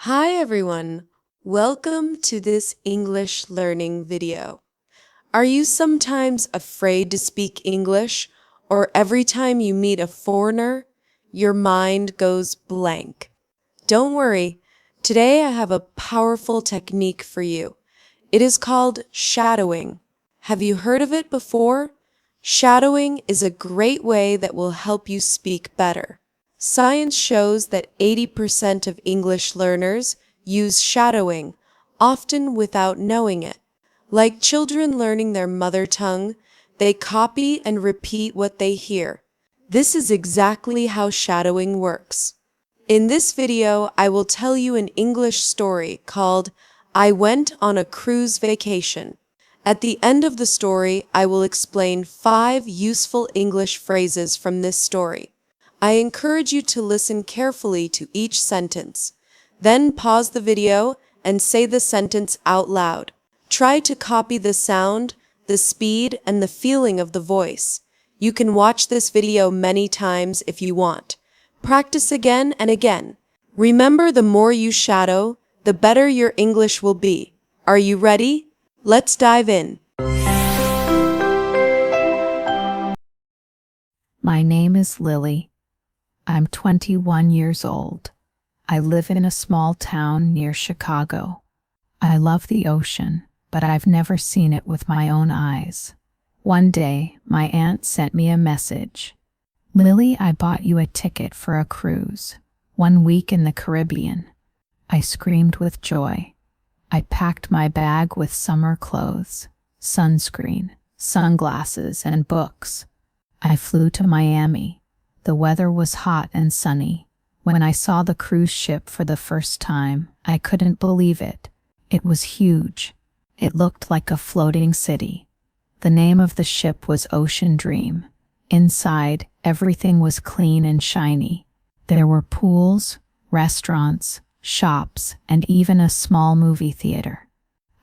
Hi everyone, welcome to this English learning video. Are you sometimes afraid to speak English, or every time you meet a foreigner, your mind goes blank? Don't worry, today I have a powerful technique for you. It is called shadowing. Have you heard of it before? Shadowing is a great way that will help you speak better. Science shows that 80% of English learners use shadowing, often without knowing it. Like children learning their mother tongue, they copy and repeat what they hear. This is exactly how shadowing works. In this video, I will tell you an English story called I Went on a Cruise Vacation. At the end of the story, I will explain 5 useful English phrases from this story. I encourage you to listen carefully to each sentence. Then pause the video and say the sentence out loud. Try to copy the sound, the speed, and the feeling of the voice. You can watch this video many times if you want. Practice again and again. Remember, the more you shadow, the better your English will be. Are you ready? Let's dive in. My name is Lily. I'm 21 years old. I live in a small town near Chicago. I love the ocean, but I've never seen it with my own eyes. One day, my aunt sent me a message. Lily, I bought you a ticket for a cruise. 1 week in the Caribbean. I screamed with joy. I packed my bag with summer clothes, sunscreen, sunglasses, and books. I flew to Miami. The weather was hot and sunny. When I saw the cruise ship for the first time, I couldn't believe it. It was huge. It looked like a floating city. The name of the ship was Ocean Dream. Inside, everything was clean and shiny. There were pools, restaurants, shops, and even a small movie theater.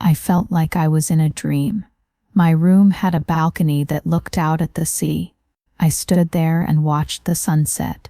I felt like I was in a dream. My room had a balcony that looked out at the sea. I stood there and watched the sunset.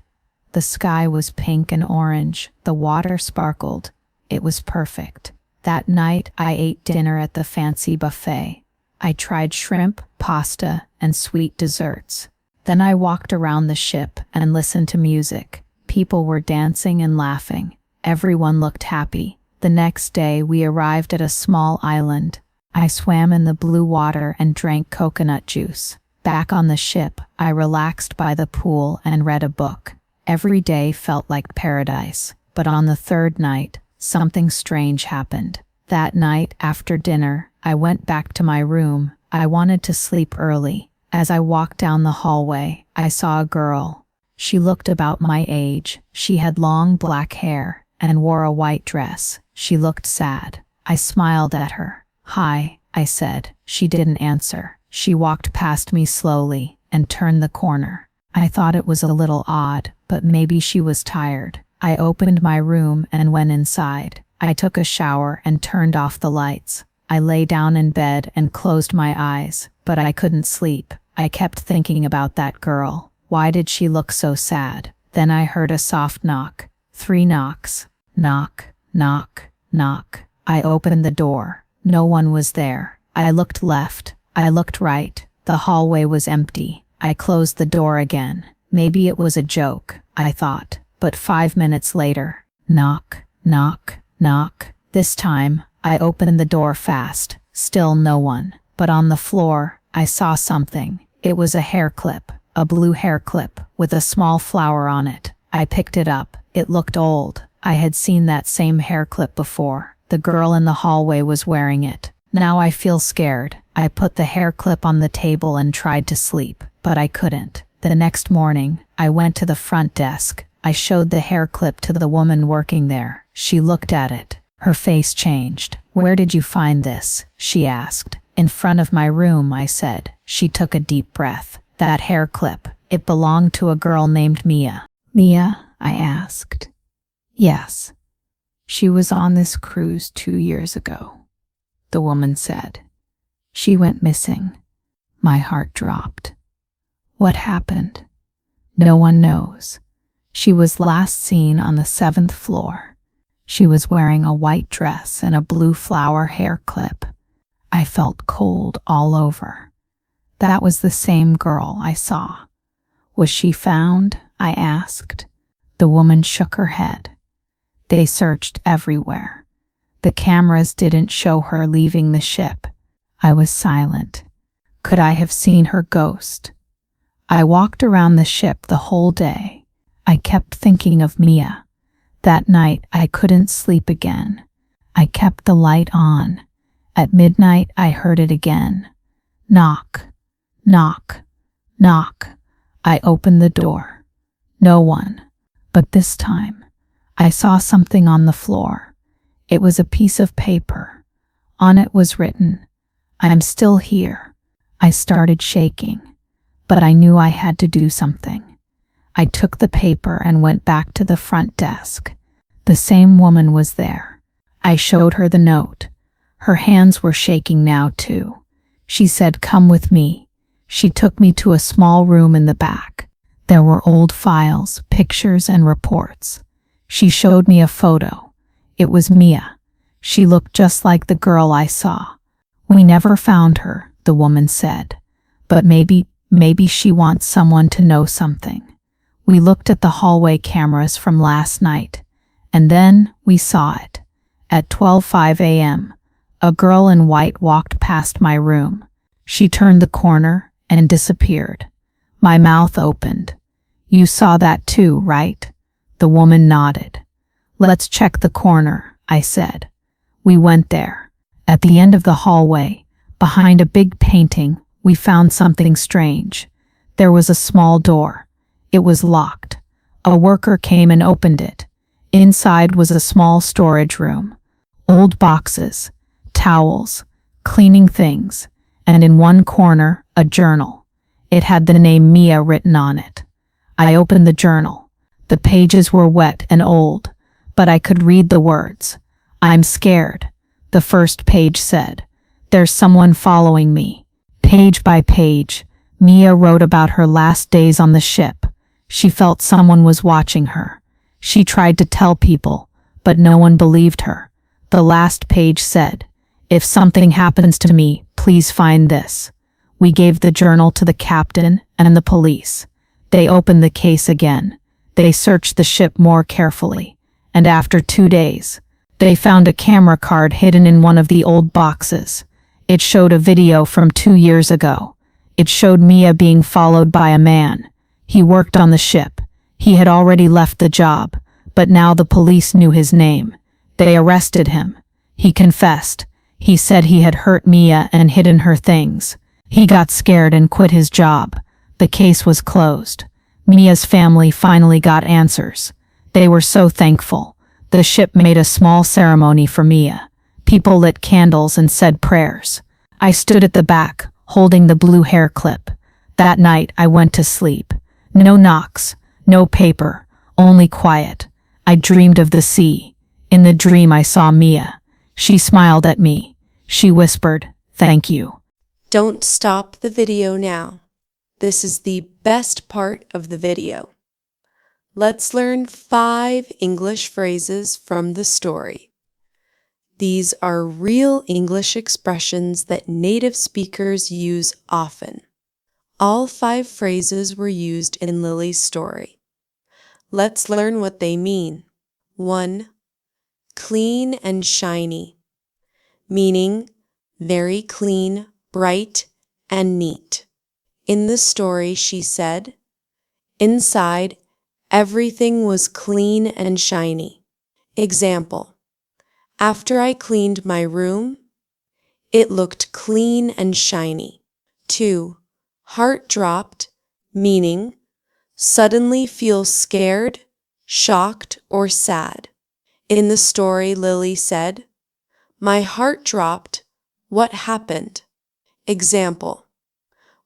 The sky was pink and orange, the water sparkled. It was perfect. That night, I ate dinner at the fancy buffet. I tried shrimp, pasta, and sweet desserts. Then I walked around the ship and listened to music. People were dancing and laughing. Everyone looked happy. The next day, we arrived at a small island. I swam in the blue water and drank coconut juice. Back on the ship, I relaxed by the pool and read a book. Every day felt like paradise. But on the third night, something strange happened. That night, after dinner, I went back to my room. I wanted to sleep early. As I walked down the hallway, I saw a girl. She looked about my age. She had long black hair and wore a white dress. She looked sad. I smiled at her. "Hi," I said. She didn't answer. She walked past me slowly and turned the corner. I thought it was a little odd, but maybe she was tired. I opened my room and went inside. I took a shower and turned off the lights. I lay down in bed and closed my eyes, but I couldn't sleep. I kept thinking about that girl. Why did she look so sad? Then I heard a soft knock. 3 knocks. Knock, knock, knock. I opened the door. No one was there. I looked left. I looked right. The hallway was empty. I closed the door again. Maybe it was a joke, I thought. But 5 minutes later, knock, knock, knock. This time, I opened the door fast. Still no one. But on the floor, I saw something. It was a hair clip, a blue hair clip, with a small flower on it. I picked it up. It looked old. I had seen that same hair clip before. The girl in the hallway was wearing it. Now I feel scared. I put the hair clip on the table and tried to sleep, but I couldn't. The next morning, I went to the front desk. I showed the hair clip to the woman working there. She looked at it. Her face changed. "Where did you find this?" she asked. "In front of my room," I said. She took a deep breath. "That hair clip, it belonged to a girl named Mia." "Mia?" I asked. "Yes. She was on this cruise 2 years ago," the woman said. "She went missing." My heart dropped. "What happened?" "No one knows. She was last seen on the 7th floor. She was wearing a white dress and a blue flower hair clip. I felt cold all over. That was the same girl I saw. Was she found? I asked. The woman shook her head. They searched everywhere. The cameras didn't show her leaving the ship. I was silent. Could I have seen her ghost? I walked around the ship the whole day. I kept thinking of Mia. That night I couldn't sleep again. I kept the light on. At midnight I heard it again. Knock, knock, knock. I opened the door. No one. But this time, I saw something on the floor. It was a piece of paper. On it was written, "I'm still here." I started shaking, but I knew I had to do something. I took the paper and went back to the front desk. The same woman was there. I showed her the note. Her hands were shaking now too. She said, "Come with me." She took me to a small room in the back. There were old files, pictures, and reports. She showed me a photo. It was Mia. She looked just like the girl I saw. "We never found her," the woman said. "But maybe she wants someone to know something." We looked at the hallway cameras from last night, and then we saw it. At 12:05 a.m., a girl in white walked past my room. She turned the corner and disappeared. My mouth opened. "You saw that too, right?" The woman nodded. "Let's check the corner," I said. We went there. At the end of the hallway, behind a big painting, we found something strange. There was a small door. It was locked. A worker came and opened it. Inside was a small storage room. Old boxes, towels, cleaning things, and in one corner, a journal. It had the name Mia written on it. I opened the journal. The pages were wet and old, but I could read the words. "I'm scared," the first page said. "There's someone following me." Page by page, Mia wrote about her last days on the ship. She felt someone was watching her. She tried to tell people, but no one believed her. The last page said, "If something happens to me, please find this." We gave the journal to the captain and the police. They opened the case again. They searched the ship more carefully. And after 2 days, they found a camera card hidden in one of the old boxes. It showed a video from 2 years ago. It showed Mia being followed by a man. He worked on the ship. He had already left the job, but now the police knew his name. They arrested him. He confessed. He said he had hurt Mia and hidden her things. He got scared and quit his job. The case was closed. Mia's family finally got answers. They were so thankful. The ship made a small ceremony for Mia. People lit candles and said prayers. I stood at the back, holding the blue hair clip. That night I went to sleep. No knocks, no paper, only quiet. I dreamed of the sea. In the dream I saw Mia. She smiled at me. She whispered, "Thank you." Don't stop the video now. This is the best part of the video. Let's learn 5 English phrases from the story. These are real English expressions that native speakers use often. All 5 phrases were used in Lily's story. Let's learn what they mean. 1. Clean and shiny, meaning very clean, bright, and neat. In the story, she said, "Inside, everything was clean and shiny." Example: after I cleaned my room, it looked clean and shiny. 2. Heart dropped, meaning suddenly feel scared, shocked, or sad. In the story, Lily said, "My heart dropped. What happened?" Example: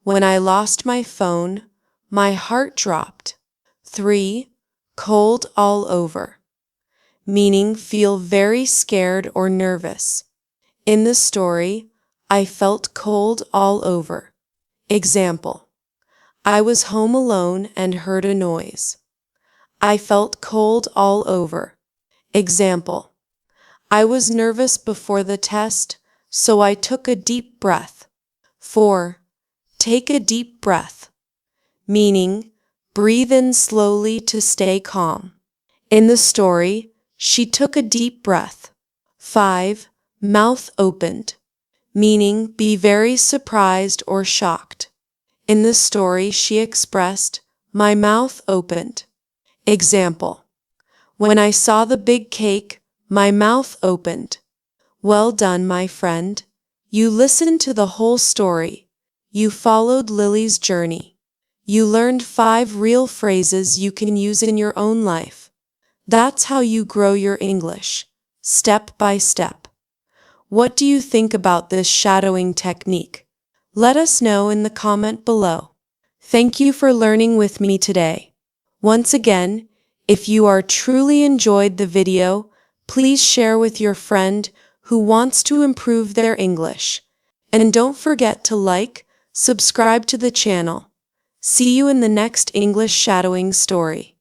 when I lost my phone, my heart dropped. 3. Cold all over, meaning feel very scared or nervous. In the story, I felt cold all over. Example: I was home alone and heard a noise. I felt cold all over. Example: I was nervous before the test, so I took a deep breath. 4. Take a deep breath, meaning breathe in slowly to stay calm. In the story, she took a deep breath. 5. Mouth opened, meaning be very surprised or shocked. In the story, she expressed, my mouth opened. Example: when I saw the big cake, my mouth opened. Well done, my friend. You listened to the whole story. You followed Lily's journey. You learned 5 real phrases you can use in your own life. That's how you grow your English, step by step. What do you think about this shadowing technique? Let us know in the comment below. Thank you for learning with me today. Once again, if you are truly enjoyed the video, please share with your friend who wants to improve their English. And don't forget to like, subscribe to the channel. See you in the next English shadowing story.